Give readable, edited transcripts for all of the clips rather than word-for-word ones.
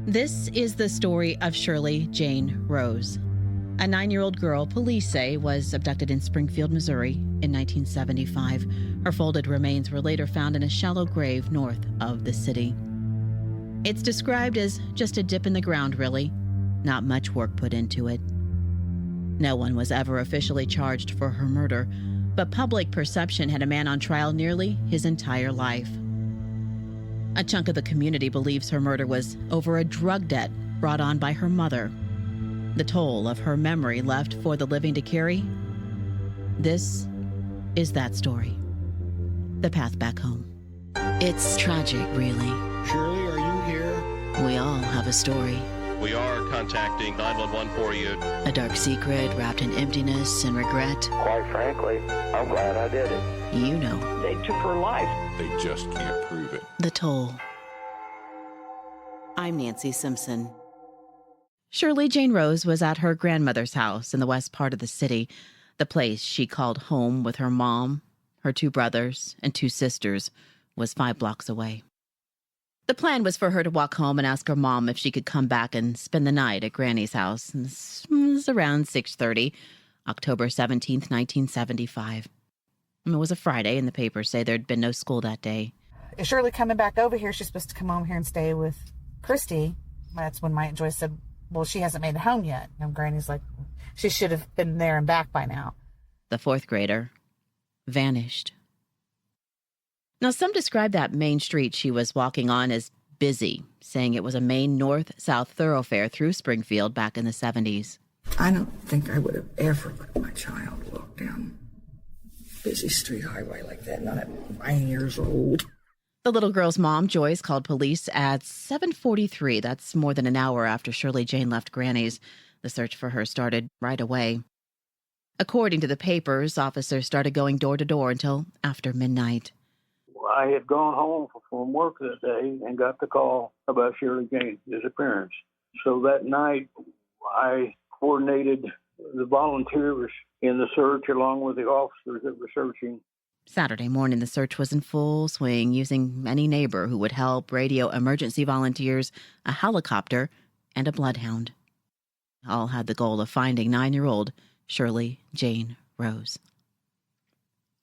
This is the story of Shirley Jane Rose, a 9-year-old girl police say was abducted in Springfield, Missouri in 1975. Her folded remains were later found in a shallow grave north of the city. It's described as just a dip in the ground, really. Not much work put into it. No one was ever officially charged for her murder, but public perception had a man on trial nearly his entire life. A chunk of the community believes her murder was over a drug debt brought on by her mother. The toll of her memory left for the living to carry? This is that story. The Path Back Home. It's tragic, really. Shirley, are you here? We all have a story. We are contacting 911 for you. A dark secret wrapped in emptiness and regret. Quite frankly, I'm glad I did it. You know. They took her life. They just can't prove it. The toll. I'm Nancy Simpson. Shirley Jane Rose was at her grandmother's house in the west part of the city, the place she called home with her mom, her 2 brothers, and 2 sisters, was 5 blocks away. The plan was for her to walk home and ask her mom if she could come back and spend the night at Granny's house. This was around 6:30, October 17th, 1975. It was a Friday, and the papers say there'd been no school that day. Is Shirley coming back over here? She's supposed to come home here and stay with Christy. That's when Mike and Joyce said, well, she hasn't made it home yet. And Granny's like, she should have been there and back by now. The 4th grader vanished. Now, some describe that main street she was walking on as busy, saying it was a main north-south thoroughfare through Springfield back in the 70s. I don't think I would have ever let my child walk down a busy street highway like that, not at 9 years old. The little girl's mom, Joyce, called police at 7:43. That's more than an hour after Shirley Jane left Granny's. The search for her started right away. According to the papers, officers started going door to door until after midnight. I had gone home from work that day and got the call about Shirley Jane's disappearance. So that night, I coordinated the volunteers in the search along with the officers that were searching. Saturday morning, the search was in full swing, using any neighbor who would help, radio emergency volunteers, a helicopter, and a bloodhound. All had the goal of finding 9-year-old Shirley Jane Rose.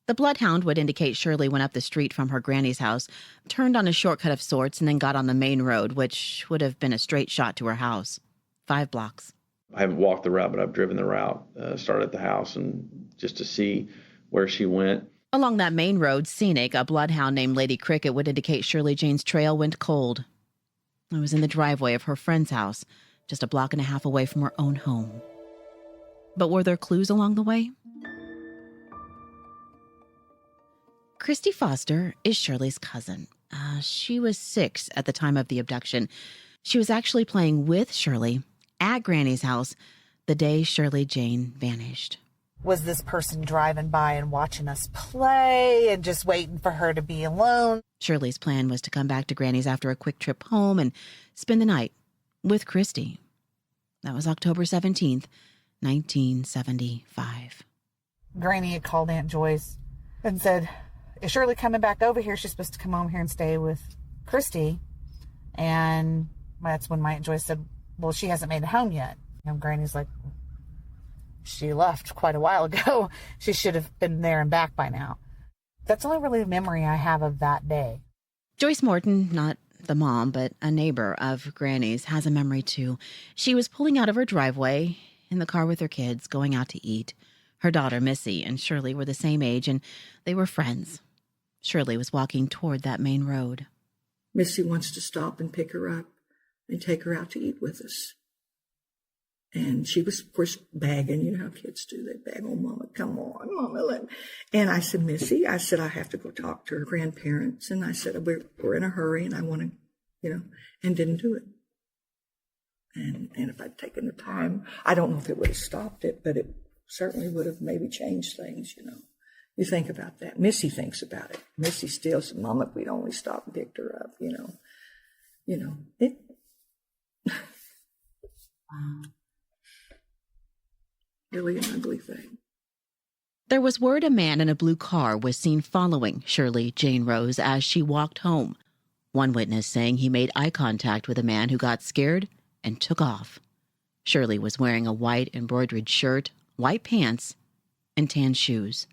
The bloodhound would indicate Shirley went up the street from her granny's house, turned on a shortcut of sorts, and then got on the main road, which would have been a straight shot to her house. 5 blocks. I haven't walked the route, but I've driven the route, started at the house, and just to see where she went. Along that main road, scenic, a bloodhound named Lady Cricket would indicate Shirley Jane's trail went cold. It was in the driveway of her friend's house, just a block and a half away from her own home. But were there clues along the way? Christy Foster is Shirley's cousin. She was 6 at the time of the abduction. She was actually playing with Shirley at Granny's house the day Shirley Jane vanished. Was this person driving by and watching us play and just waiting for her to be alone? Shirley's plan was to come back to Granny's after a quick trip home and spend the night with Christy. That was October 17th, 1975. Granny had called Aunt Joyce and said, is Shirley coming back over here? She's supposed to come home here and stay with Christy. And that's when Mike and Joyce said, well, she hasn't made it home yet. And Granny's like, she left quite a while ago. She should have been there and back by now. That's the only really memory I have of that day. Joyce Morton, not the mom, but a neighbor of Granny's, has a memory too. She was pulling out of her driveway in the car with her kids, going out to eat. Her daughter, Missy, and Shirley were the same age, and they were friends. Shirley was walking toward that main road. Missy wants to stop and pick her up and take her out to eat with us. And she was, of course, begging. You know how kids do. They beg, oh, Mama, come on, Mama. And I said, Missy, I said, I have to go talk to her grandparents. And I said, we're in a hurry and I want to, and didn't do it. And if I'd taken the time, I don't know if it would have stopped it, but it certainly would have maybe changed things, You think about that. Missy thinks about it. Missy still said, Mama, if we'd only stopped and picked her up, It. Wow. Really an ugly thing. There was word a man in a blue car was seen following Shirley Jane Rose as she walked home. One witness saying he made eye contact with a man who got scared and took off. Shirley was wearing a white embroidered shirt, white pants, and tan shoes.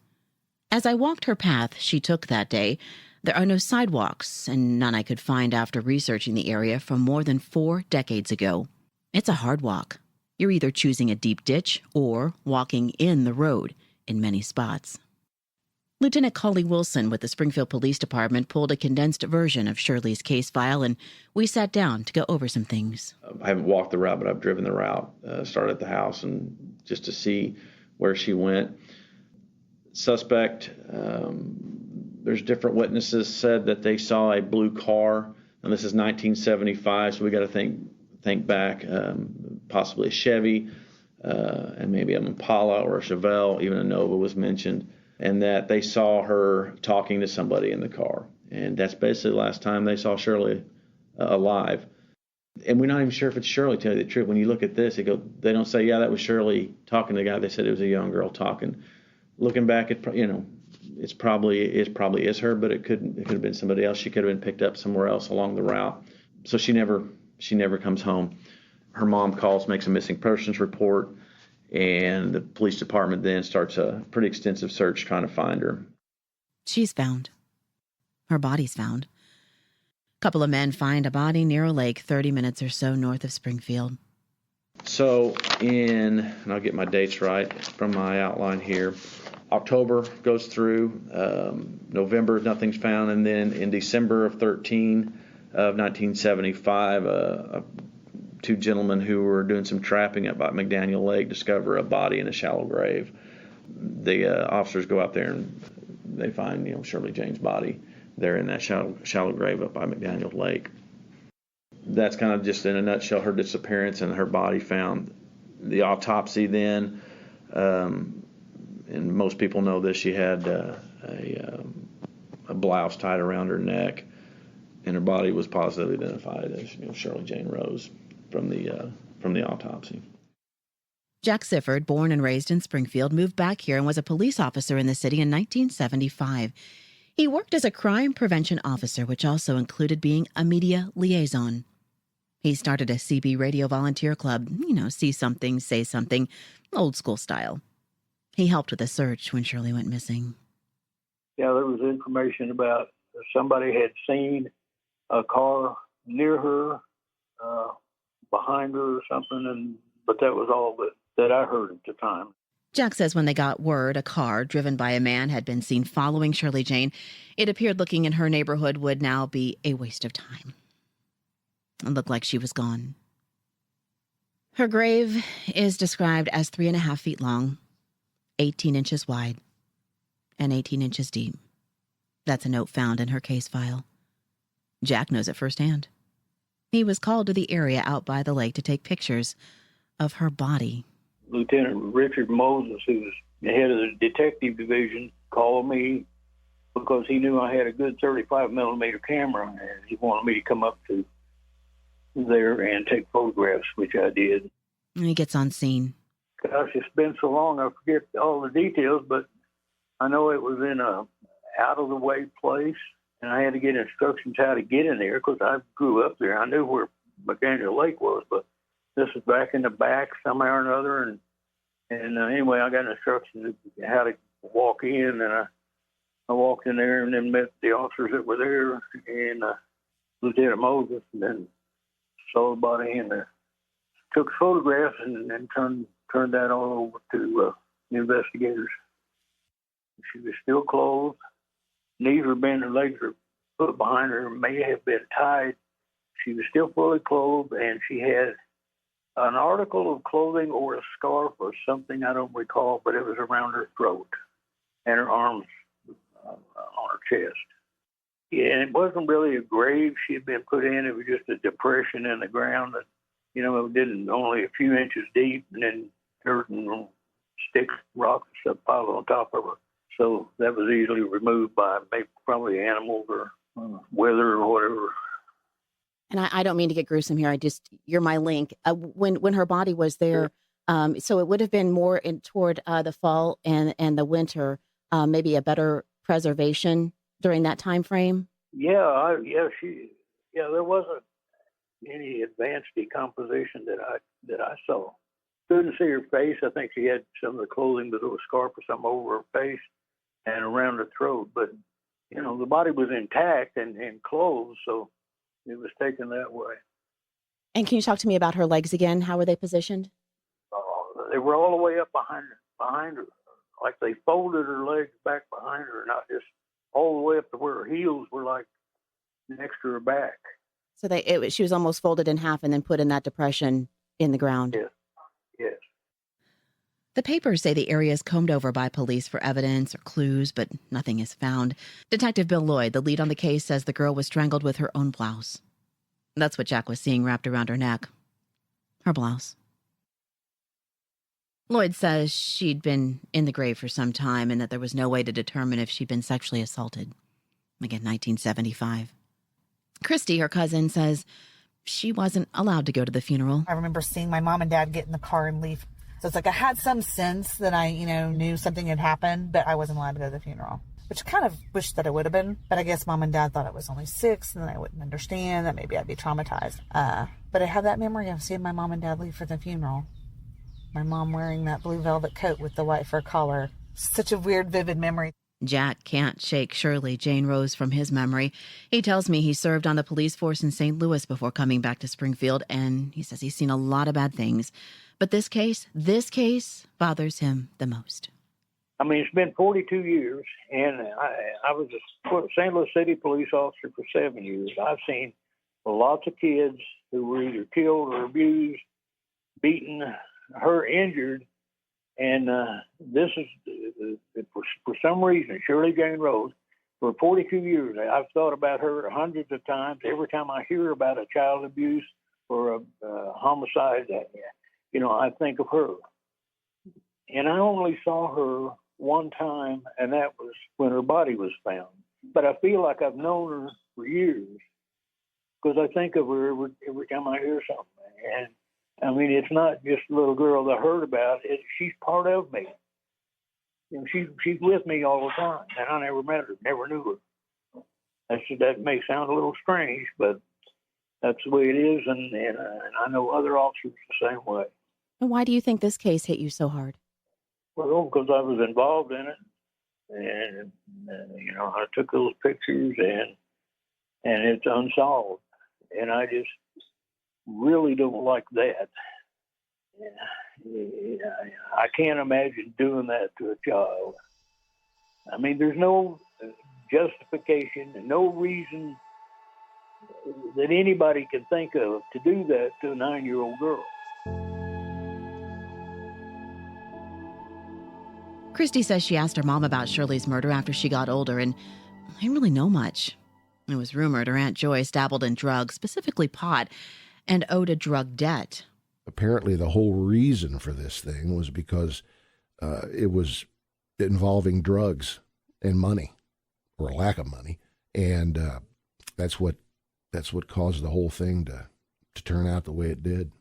As I walked her path she took that day, there are no sidewalks, and none I could find after researching the area from more than 4 decades ago. It's a hard walk. You're either choosing a deep ditch or walking in the road in many spots. Lieutenant Collie Wilson with the Springfield Police Department pulled a condensed version of Shirley's case file, and we sat down to go over some things. I haven't walked the route, but I've driven the route, started at the house, and just to see where she went. Suspect, there's different witnesses said that they saw a blue car, and this is 1975, so we got to think back, possibly a Chevy, and maybe an Impala or a Chevelle, even a Nova was mentioned, and that they saw her talking to somebody in the car. And that's basically the last time they saw Shirley alive. And we're not even sure if it's Shirley, to tell you the truth. When you look at this, they don't say, yeah, that was Shirley talking to the guy. They said it was a young girl talking. Looking back, it probably is her, but it could have been somebody else. She could have been picked up somewhere else along the route. So she never comes home. Her mom calls, makes a missing persons report, and the police department then starts a pretty extensive search trying to find her. She's found. Her body's found. A couple of men find a body near a lake 30 minutes or so north of Springfield. So and I'll get my dates right from my outline here, October goes through, November nothing's found, and then in December of 1975, two gentlemen who were doing some trapping up by McDaniel Lake discover a body in a shallow grave. The officers go out there and they find Shirley Jane's body there in that shallow grave up by McDaniel Lake. That's kind of just in a nutshell her disappearance and her body found. The autopsy then, and most people know this, she had a blouse tied around her neck, and her body was positively identified as Shirley Jane Rose from the autopsy. Jack Sifford, born and raised in Springfield, moved back here and was a police officer in the city in 1975. He worked as a crime prevention officer, which also included being a media liaison. He started a CB radio volunteer club, see something, say something, old school style. He helped with the search when Shirley went missing. Yeah, there was information about somebody had seen a car near her, behind her or something, but that was all that I heard at the time. Jack says when they got word a car driven by a man had been seen following Shirley Jane, it appeared looking in her neighborhood would now be a waste of time. It looked like she was gone. Her grave is described as 3.5 feet long, 18 inches wide, and 18 inches deep. That's a note found in her case file. Jack knows it firsthand. He was called to the area out by the lake to take pictures of her body. Lieutenant Richard Moses, who was the head of the detective division, called me because he knew I had a good 35 millimeter camera, and he wanted me to come up to there and take photographs, which I did. And he gets on scene. Gosh, it's been so long, I forget all the details, but I know it was in a out-of-the-way place, and I had to get instructions how to get in there because I grew up there. I knew where McDaniel Lake was, but this was back in the back somehow or another, and anyway, I got instructions how to walk in, and I walked in there and then met the officers that were there, and Lieutenant Moses, and then saw the body and took photographs and turned that all over to the investigators. She was still clothed. Knees were bent, her legs were put behind her, may have been tied. She was still fully clothed, and she had an article of clothing or a scarf or something, I don't recall, but it was around her throat and her arms on her chest. Yeah, and it wasn't really a grave she had been put in. It was just a depression in the ground that, it didn't only a few inches deep, and then dirt and sticks, rocks, and stuff piled on top of her. So that was easily removed by probably animals or weather or whatever. And I don't mean to get gruesome here. You're my link. When her body was there, so it would have been more toward the fall and the winter, maybe a better preservation during that time frame. Yeah, Yeah, there wasn't any advanced decomposition that I saw. Couldn't see her face. I think she had some of the clothing, the little scarf or something over her face and around her throat. But, the body was intact and clothed, so it was taken that way. And can you talk to me about her legs again? How were they positioned? They were all the way up behind her. Like they folded her legs back behind her, not just all the way up to where her heels were like next to her back. So she was almost folded in half and then put in that depression in the ground. Yes. The papers say the area is combed over by police for evidence or clues, but nothing is found. Detective Bill Lloyd, the lead on the case, says the girl was strangled with her own blouse. That's what Jack was seeing wrapped around her neck. Her blouse. Lloyd says she'd been in the grave for some time and that there was no way to determine if she'd been sexually assaulted. Again, 1975. Christy, her cousin, says she wasn't allowed to go to the funeral. I remember seeing my mom and dad get in the car and leave. So it's like I had some sense that I, knew something had happened, but I wasn't allowed to go to the funeral, which I kind of wish that I would have been. But I guess mom and dad thought I was only 6 and then I wouldn't understand, that maybe I'd be traumatized. But I have that memory of seeing my mom and dad leave for the funeral. My mom wearing that blue velvet coat with the white fur collar. Such a weird, vivid memory. Jack can't shake Shirley, Jane Rose, from his memory. He tells me he served on the police force in St. Louis before coming back to Springfield, and he says he's seen a lot of bad things. But this case bothers him the most. I mean, it's been 42 years, and I was a St. Louis City police officer for 7 years. I've seen lots of kids who were either killed or abused, beaten, hurt, injured, and this is, for some reason, Shirley Jane Rose, for 42 years, I've thought about her hundreds of times. Every time I hear about a child abuse or a homicide, I think of her. And I only saw her one time, and that was when her body was found. But I feel like I've known her for years because I think of her every time I hear something. And I mean, it's not just a little girl that I heard about. She's part of me. She's with me all the time, and I never met her, never knew her. That may sound a little strange, but that's the way it is, and I know other officers the same way. And why do you think this case hit you so hard? Well, because I was involved in it, and I took those pictures, and it's unsolved, and I just really don't like that. I can't imagine doing that to a child. I mean, there's no justification and no reason that anybody can think of to do that to a 9-year-old girl. Christy says she asked her mom about Shirley's murder after she got older, and I didn't really know much. It was rumored her Aunt Joyce dabbled in drugs, specifically pot, and owed a drug debt. Apparently the whole reason for this thing was because it was involving drugs and money, or a lack of money, and that's what caused the whole thing to turn out the way it did.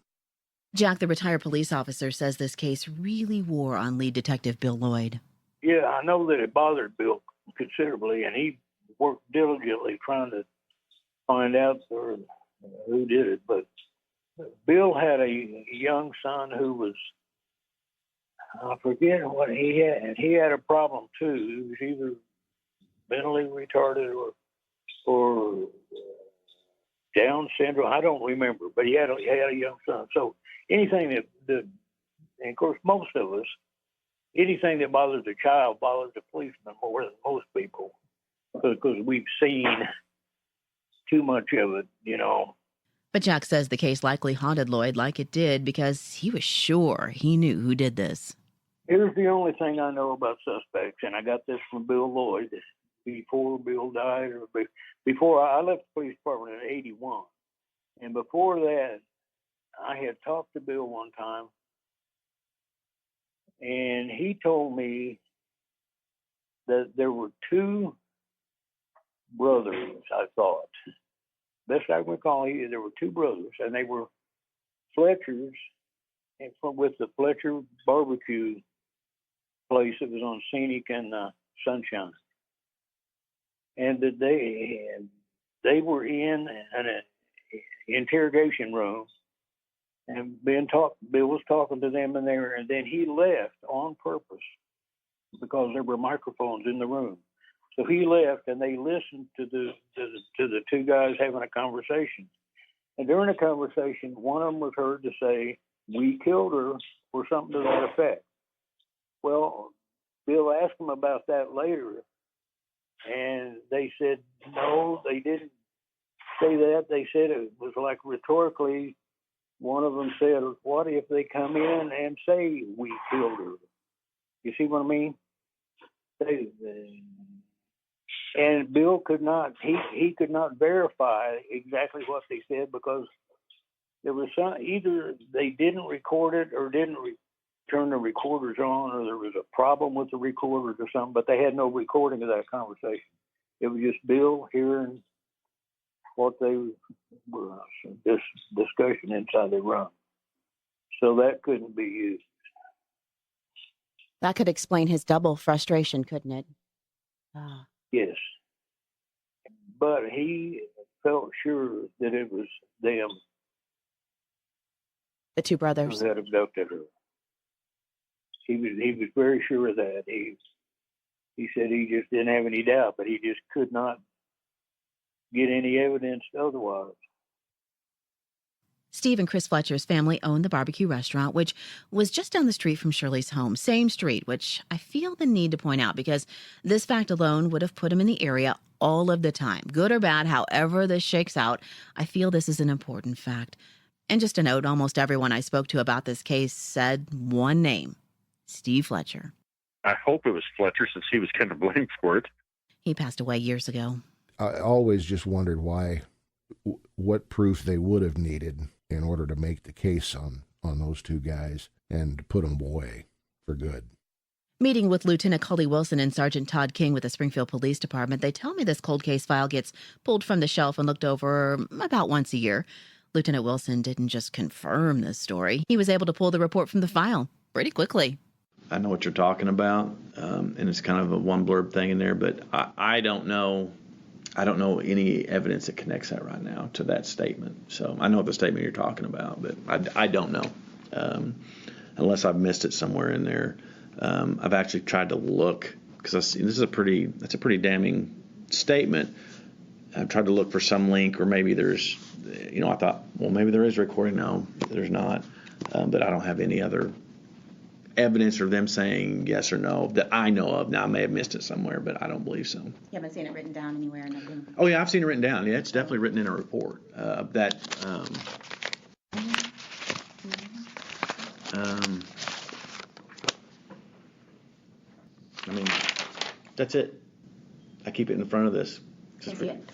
Jack, the retired police officer, says this case really wore on lead detective Bill Lloyd. Yeah, I know that it bothered Bill considerably, and he worked diligently trying to find out who did it. But Bill had a young son who was, I forget what he had, and he had a problem too. He was either mentally retarded or Down syndrome. I don't remember, but he had a young son. So anything that and of course most of us, anything that bothers a child bothers a policeman more than most people, because we've seen too much of it, But Jack says the case likely haunted Lloyd like it did because he was sure he knew who did this. Here's the only thing I know about suspects, and I got this from Bill Lloyd before Bill died, or before I left the police department in 81. And before that, I had talked to Bill one time, and he told me that there were 2 brothers, I thought. Best I can recall, there were 2 brothers, and they were Fletchers, and with the Fletcher barbecue place that was on Scenic and Sunshine. And that they were in an interrogation room, and Bill was talking to them in there, and then he left on purpose because there were microphones in the room. So he left, and they listened to the two guys having a conversation. And during the conversation, one of them was heard to say, "We killed her," or something to that effect. Well, Bill asked them about that later, and they said, no, they didn't say that. They said it was like rhetorically, one of them said, "What if they come in and say we killed her?" You see what I mean? And Bill could not, he could not verify exactly what they said because there was either they didn't record it or didn't turn the recorders on, or there was a problem with the recorders or something, but they had no recording of that conversation. It was just Bill hearing what they were, this discussion inside the room. So that couldn't be used. That could explain his double frustration, couldn't it? Yes. But he felt sure that it was them. The two brothers. Who had abducted her. He was very sure of that. He said he just didn't have any doubt, but he just could not get any evidence otherwise. Steve and Chris Fletcher's family owned the barbecue restaurant, which was just down the street from Shirley's home. Same street, which I feel the need to point out because this fact alone would have put him in the area all of the time. Good or bad, however this shakes out, I feel this is an important fact. And just a note, almost everyone I spoke to about this case said one name, Steve Fletcher. I hope it was Fletcher since he was kind of blamed for it. He passed away years ago. I always just wondered what proof they would have needed in order to make the case on those two guys and put them away for good. Meeting with Lieutenant Cully Wilson and Sergeant Todd King with the Springfield Police Department, they tell me this cold case file gets pulled from the shelf and looked over about once a year. Lieutenant Wilson didn't just confirm this story. He was able to pull the report from the file pretty quickly. I know what you're talking about, and it's kind of a one blurb thing in there, but I don't know. I don't know any evidence that connects that right now to that statement. So I know the statement you're talking about, but I don't know, unless I've missed it somewhere in there. I've actually tried to look because this is a pretty damning statement. I've tried to look for some link, or maybe there's, I thought, well, maybe there is a recording. No, there's not, but I don't have any other evidence of them saying yes or no that I know of. Now, I may have missed it somewhere, but I don't believe so. You haven't seen it written down anywhere? Nothing. Oh, yeah, I've seen it written down. Yeah, it's definitely written in a report. I mean, that's it. I keep it in front of this. Can you see it?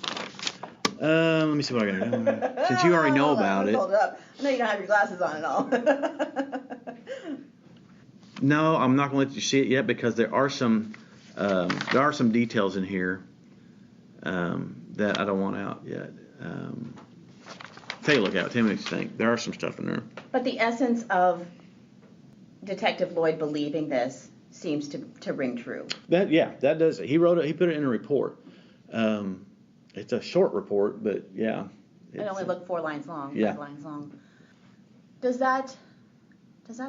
Let me see what I got to do. Since you already know about it. Hold it up. I know you don't have your glasses on at all. No, I'm not going to let you see it yet because there are some details in here that I don't want out yet. Take a look at it. Tell me what you think. There are some stuff in there. But the essence of Detective Lloyd believing this seems to ring true. That does it. He wrote it. He put it in a report. It's a short report, but yeah. It only looked 4 lines long. Yeah. 5 lines long. Does that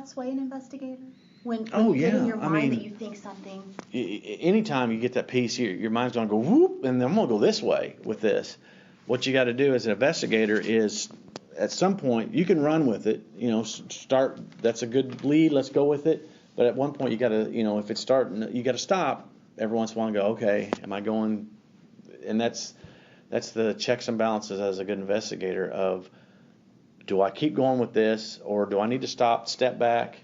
sway an investigator? When oh, you get yeah. in your mind that you think something? Anytime you get that piece, your mind's going to go whoop, and then I'm going to go this way with this. What you got to do as an investigator is, at some point, you can run with it. Start. That's a good lead. Let's go with it. But at one point, you got to, if it's starting, you got to stop every once in a while and go, okay, am I going? And that's the checks and balances as a good investigator of, do I keep going with this, or do I need to stop, step back,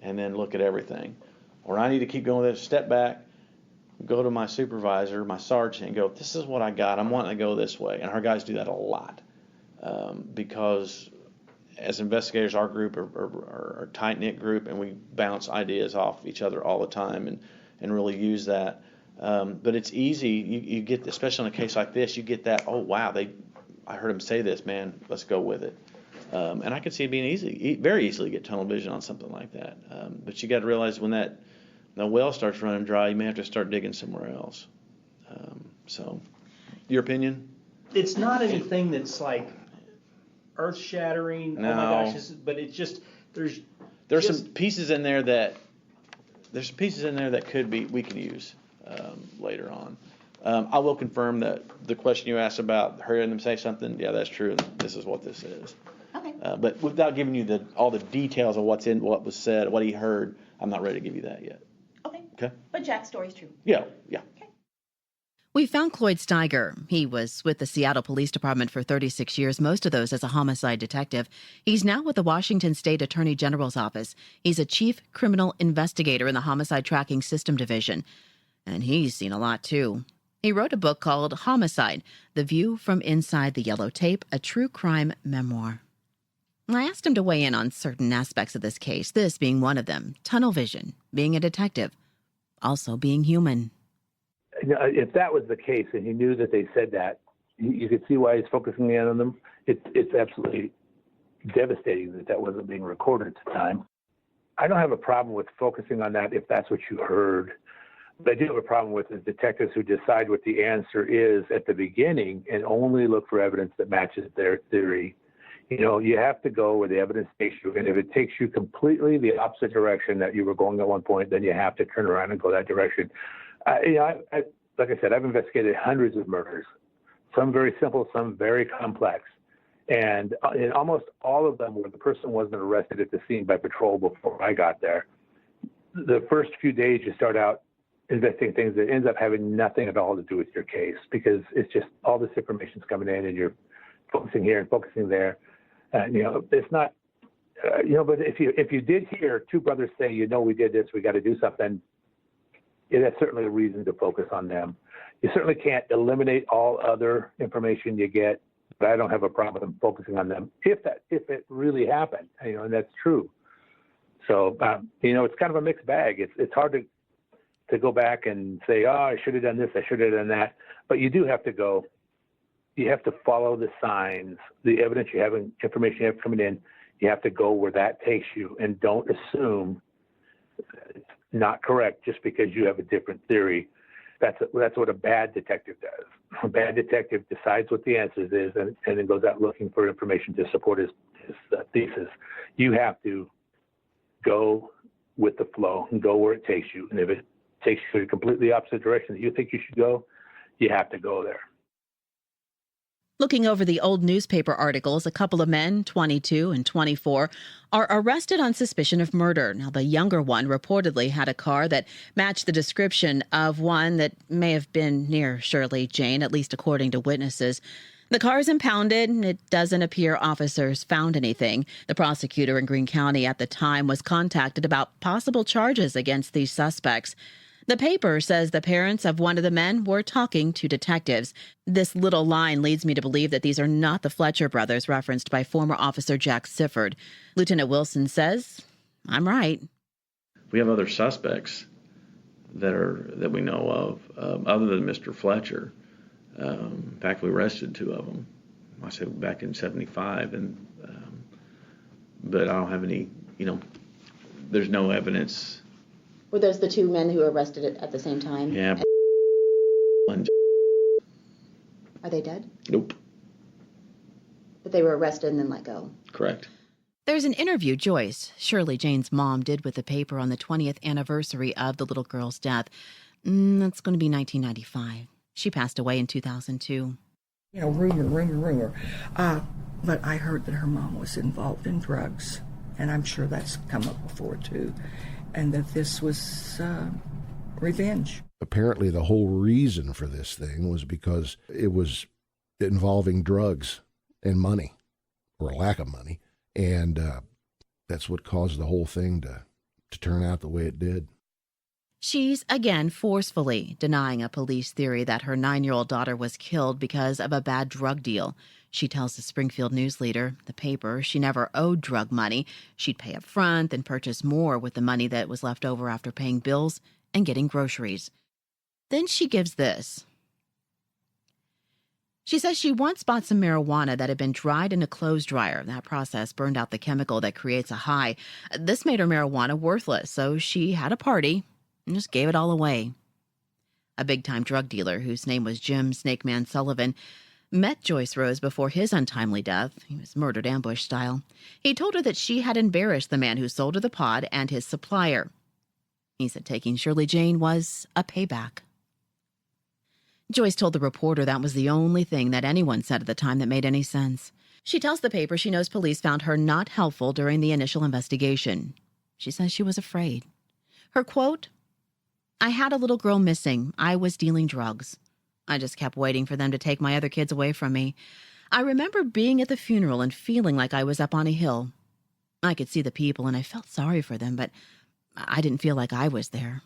and then look at everything? Or I need to keep going with this, step back, go to my supervisor, my sergeant, and go, this is what I got. I'm wanting to go this way. And our guys do that a lot because as investigators, our group are a tight-knit group, and we bounce ideas off each other all the time and really use that. But it's easy. You get, especially in a case like this, you get that, oh, wow, I heard him say this, man, let's go with it. And I could see it being very easily get tunnel vision on something like that. But you got to realize when the well starts running dry, you may have to start digging somewhere else. So, your opinion? it's not anything that's like earth-shattering. No. Oh my gosh! But it's just there's some pieces in there that we can use later on. I will confirm that the question you asked about hearing them say something, yeah, that's true, and this is what this is. Okay. But without giving you all the details of what was said, what he heard, I'm not ready to give you that yet. Okay. Okay. But Jack's story's true. Yeah. Okay. We found Cloyd Steiger. He was with the Seattle Police Department for 36 years, most of those as a homicide detective. He's now with the Washington State Attorney General's office. He's a chief criminal investigator in the Homicide Tracking System Division. And he's seen a lot, too. He wrote a book called Homicide, The View from Inside the Yellow Tape, a true crime memoir. I asked him to weigh in on certain aspects of this case, this being one of them, tunnel vision, being a detective, also being human. If that was the case and he knew that they said that, you could see why he's focusing in on them. It's absolutely devastating that wasn't being recorded at the time. I don't have a problem with focusing on that if that's what you heard. But I do have a problem with the detectives who decide what the answer is at the beginning and only look for evidence that matches their theory. You have to go where the evidence takes you. And if it takes you completely the opposite direction that you were going at one point, then you have to turn around and go that direction. Like I said, I've investigated hundreds of murders, some very simple, some very complex. And in almost all of them where the person wasn't arrested at the scene by patrol before I got there, the first few days you start out investigating things that ends up having nothing at all to do with your case because it's just all this information's coming in and you're focusing here and focusing there. It's not, but if you did hear two brothers say, we did this, we got to do something, that's certainly a reason to focus on them. You certainly can't eliminate all other information you get, but I don't have a problem focusing on them if it really happened, and that's true. So, it's kind of a mixed bag. It's hard to go back and say, I should have done this, I should have done that. But you do have to go. You have to follow the signs, the evidence you have, information you have coming in. You have to go where that takes you, and don't assume it's not correct just because you have a different theory. That's what a bad detective does. A bad detective decides what the answer is and then goes out looking for information to support his thesis. You have to go with the flow and go where it takes you. And if it takes you in a completely opposite direction that you think you should go, you have to go there. Looking over the old newspaper articles, a couple of men, 22 and 24, are arrested on suspicion of murder. Now, the younger one reportedly had a car that matched the description of one that may have been near Shirley Jane, at least according to witnesses. The car is impounded, and it doesn't appear officers found anything. The prosecutor in Greene County at the time was contacted about possible charges against these suspects. The paper says the parents of one of the men were talking to detectives. This little line leads me to believe that these are not the Fletcher brothers referenced by former Officer Jack Sifford. Lieutenant Wilson says, I'm right. We have other suspects that we know of, other than Mr. Fletcher. In fact, we arrested two of them. I said back in 75, but I don't have any, there's no evidence. Were those the two men who were arrested at the same time? Yeah. Are they dead? Nope. But they were arrested and then let go. Correct. There's an interview Joyce, Shirley Jane's mom, did with the paper on the 20th anniversary of the little girl's death. That's going to be 1995. She passed away in 2002. Rumor. But I heard that her mom was involved in drugs, and I'm sure that's come up before, too. And that this was revenge. Apparently the whole reason for this thing was because it was involving drugs and money, or lack of money. And that's what caused the whole thing to turn out the way it did. She's again forcefully denying a police theory that her 9-year-old daughter was killed because of a bad drug deal. She tells the Springfield News Leader, the paper, she never owed drug money. She'd pay up front and purchase more with the money that was left over after paying bills and getting groceries. Then she gives this. She says she once bought some marijuana that had been dried in a clothes dryer. That process burned out the chemical that creates a high. This made her marijuana worthless, so she had a party and just gave it all away. A big-time drug dealer whose name was Jim Snakeman Sullivan met Joyce Rose before his untimely death. He was murdered ambush style. He told her that she had embarrassed the man who sold her the pod and his supplier. He said taking Shirley Jane was a payback. Joyce told the reporter that was the only thing that anyone said at the time that made any sense. She tells the paper she knows police found her not helpful during the initial investigation. She says she was afraid. Her quote, "I had a little girl missing. I was dealing drugs. I just kept waiting for them to take my other kids away from me. I remember being at the funeral and feeling like I was up on a hill. I could see the people and I felt sorry for them, but I didn't feel like I was there."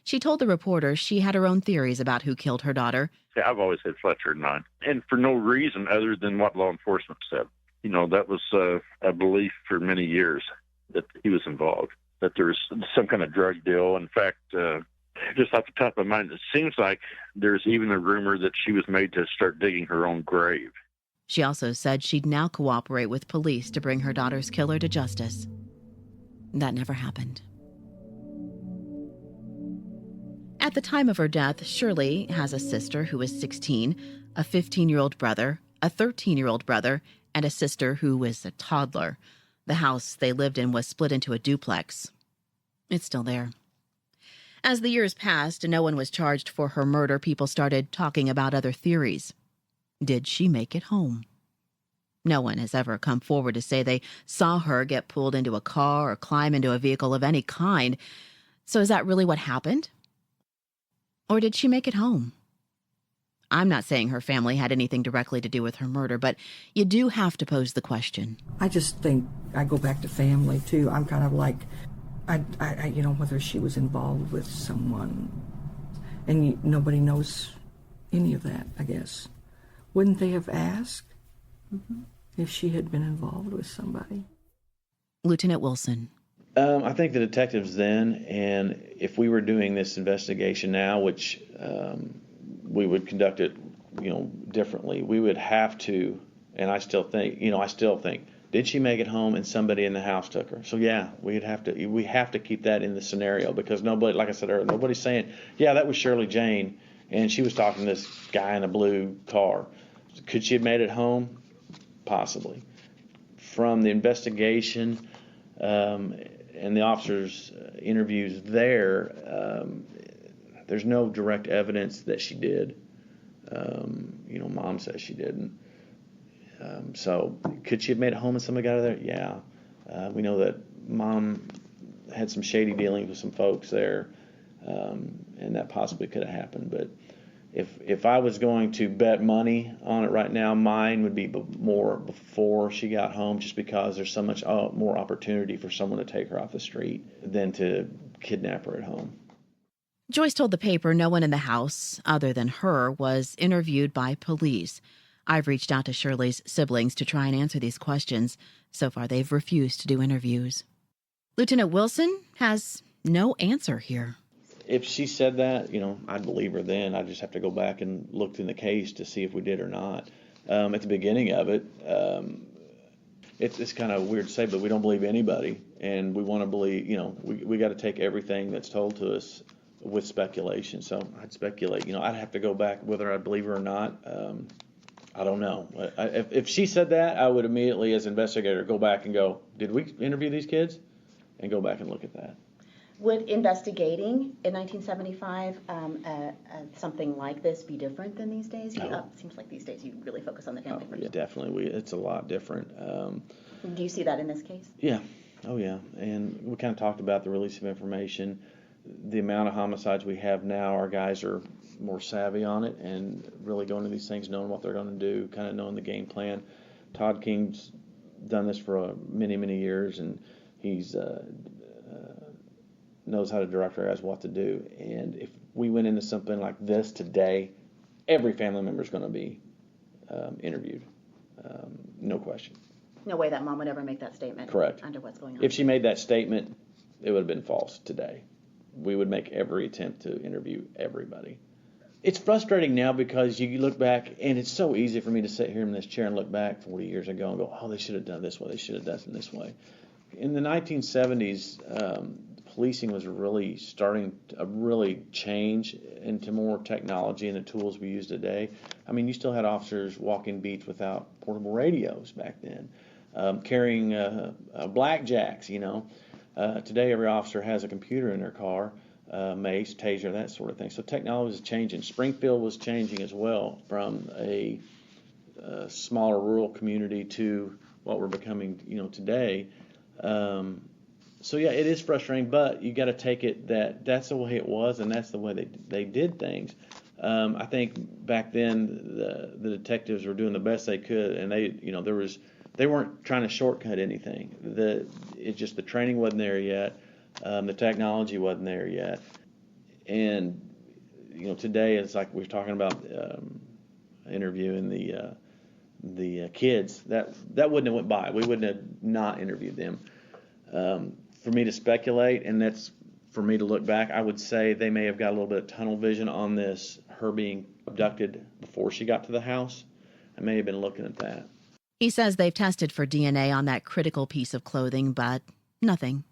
She told the reporter she had her own theories about who killed her daughter. I've always had Fletcher in mind, and for no reason other than what law enforcement said. That was a belief for many years that he was involved, that there was some kind of drug deal. In fact, just off the top of my mind, it seems like there's even a rumor that she was made to start digging her own grave. She also said she'd now cooperate with police to bring her daughter's killer to justice. That never happened. At the time of her death, Shirley has a sister who is 16, a 15-year-old brother, a 13-year-old brother, and a sister who is a toddler. The house they lived in was split into a duplex. It's still there. As the years passed and no one was charged for her murder, people started talking about other theories. Did she make it home? No one has ever come forward to say they saw her get pulled into a car or climb into a vehicle of any kind. So is that really what happened? Or did she make it home? I'm not saying her family had anything directly to do with her murder, but you do have to pose the question. I just think I go back to family, too. I'm kind of like, whether she was involved with someone. And nobody knows any of that, I guess. Wouldn't they have asked if she had been involved with somebody? Lieutenant Wilson. I think the detectives then, and if we were doing this investigation now, which we would conduct it, differently, we would have to, and I still think, did she make it home and somebody in the house took her? So yeah, we have to keep that in the scenario, because nobody, like I said earlier, nobody's saying, yeah, that was Shirley Jane, and she was talking to this guy in a blue car. Could she have made it home? Possibly. From the investigation, and the officers' interviews there's no direct evidence that she did. Mom says she didn't. So could she have made it home and somebody got her there? Yeah. We know that Mom had some shady dealings with some folks there, and that possibly could have happened. But if I was going to bet money on it right now, mine would be more before she got home, just because there's so much more opportunity for someone to take her off the street than to kidnap her at home. Joyce told the paper no one in the house, other than her, was interviewed by police. I've reached out to Shirley's siblings to try and answer these questions. So far, they've refused to do interviews. Lieutenant Wilson has no answer here. If she said that, I'd believe her then. I just have to go back and look in the case to see if we did or not. At the beginning of it, it's kind of weird to say, but we don't believe anybody. And we want to believe, we got to take everything that's told to us with speculation. So I'd speculate, I'd have to go back whether I believe her or not. I don't know. If she said that, I would immediately, as an investigator, go back and go, did we interview these kids? And go back and look at that. Would investigating in 1975 something like this be different than these days? No. It seems like these days you really focus on the family first. Yeah, definitely. It's a lot different. Do you see that in this case? Yeah. Oh, yeah. And we kind of talked about the release of information. The amount of homicides we have now, our guys are more savvy on it and really going to these things, knowing what they're going to do, kind of knowing the game plan. Todd King's done this for many, many years, and he's knows how to direct our guys what to do. And if we went into something like this today, every family member is going to be interviewed. No question. No way that mom would ever make that statement. Correct. Under what's going on. If she made that statement, it would have been false today. We would make every attempt to interview everybody. It's frustrating now because you look back, and it's so easy for me to sit here in this chair and look back 40 years ago and go, oh, they should have done this way, they should have done it this way. In the 1970s, policing was really starting to really change into more technology and the tools we use today. I mean, you still had officers walking beats without portable radios back then, carrying blackjacks, you know. Today, every officer has a computer in their car, mace, taser, that sort of thing. So technology is changing. Springfield was changing as well from a smaller rural community to what we're becoming, you know, today. So yeah, it is frustrating, but you got to take it that's the way it was, and that's the way they did things. I think back then the detectives were doing the best they could, and they weren't trying to shortcut anything. It's just the training wasn't there yet, the technology wasn't there yet, and you know, today it's like we were talking about interviewing the kids that wouldn't have went by. We wouldn't have not interviewed them. For me to speculate, and that's for me to look back, I would say they may have got a little bit of tunnel vision on this, her being abducted before she got to the house. I may have been looking at that. He says they've tested for DNA on that critical piece of clothing, but nothing.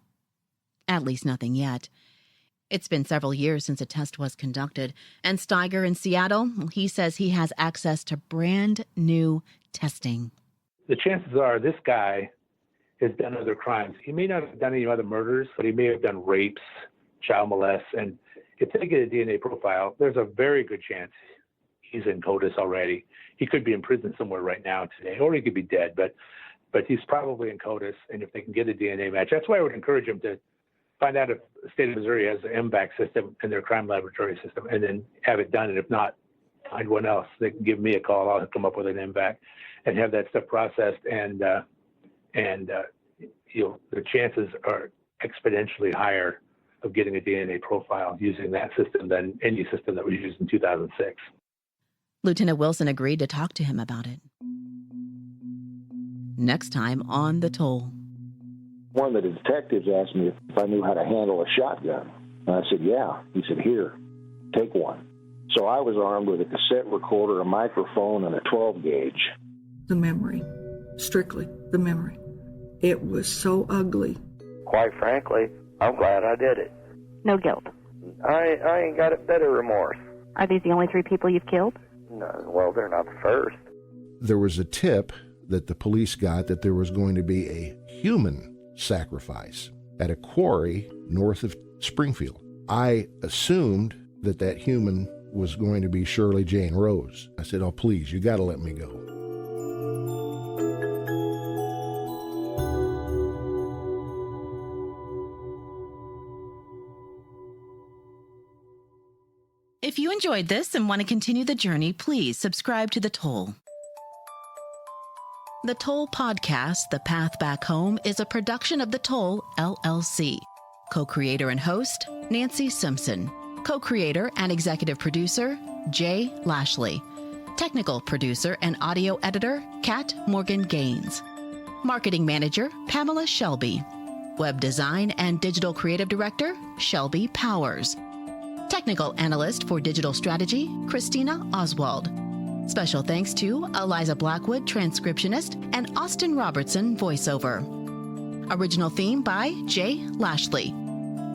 At least nothing yet. It's been several years since a test was conducted, and Steiger in Seattle, he says he has access to brand new testing. The chances are this guy has done other crimes. He may not have done any other murders, but he may have done rapes, child molests, and if they get a DNA profile, there's a very good chance he's in CODIS already. He could be in prison somewhere right now today, or he could be dead, but he's probably in CODIS, and if they can get a DNA match, that's why I would encourage him to find out if the state of Missouri has an MVAC system in their crime laboratory system, and then have it done, and if not, find one else. They can give me a call. I'll come up with an MVAC and have that stuff processed, and you know, the chances are exponentially higher of getting a DNA profile using that system than any system that was used in 2006. Lieutenant Wilson agreed to talk to him about it. Next time on The Toll. One of the detectives asked me if I knew how to handle a shotgun. And I said, yeah. He said, here, take one. So I was armed with a cassette recorder, a microphone, and a 12 gauge. The memory, strictly the memory. It was so ugly. Quite frankly, I'm glad I did it. No guilt. I ain't got a bit of remorse. Are these the only 3 people you've killed? No, well, they're not the first. There was a tip that the police got that there was going to be a human sacrifice at a quarry north of Springfield. I assumed that human was going to be Shirley Jane Rose. I said, oh, please, you got to let me go. If you enjoyed this and want to continue the journey, please subscribe to The Toll. The Toll Podcast, The Path Back Home, is a production of The Toll, LLC. Co-creator and host, Nancy Simpson. Co-creator and executive producer, Jay Lashley. Technical producer and audio editor, Kat Morgan Gaines. Marketing manager, Pamela Shelby. Web design and digital creative director, Shelby Powers. Technical analyst for digital strategy, Christina Oswald. Special thanks to Eliza Blackwood, transcriptionist, and Austin Robertson, voiceover. Original theme by Jay Lashley.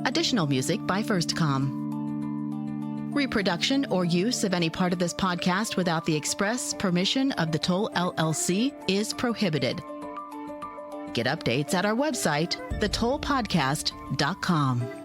Additional music by FirstCom. Reproduction or use of any part of this podcast without the express permission of the Toll LLC is prohibited. Get updates at our website, thetollpodcast.com.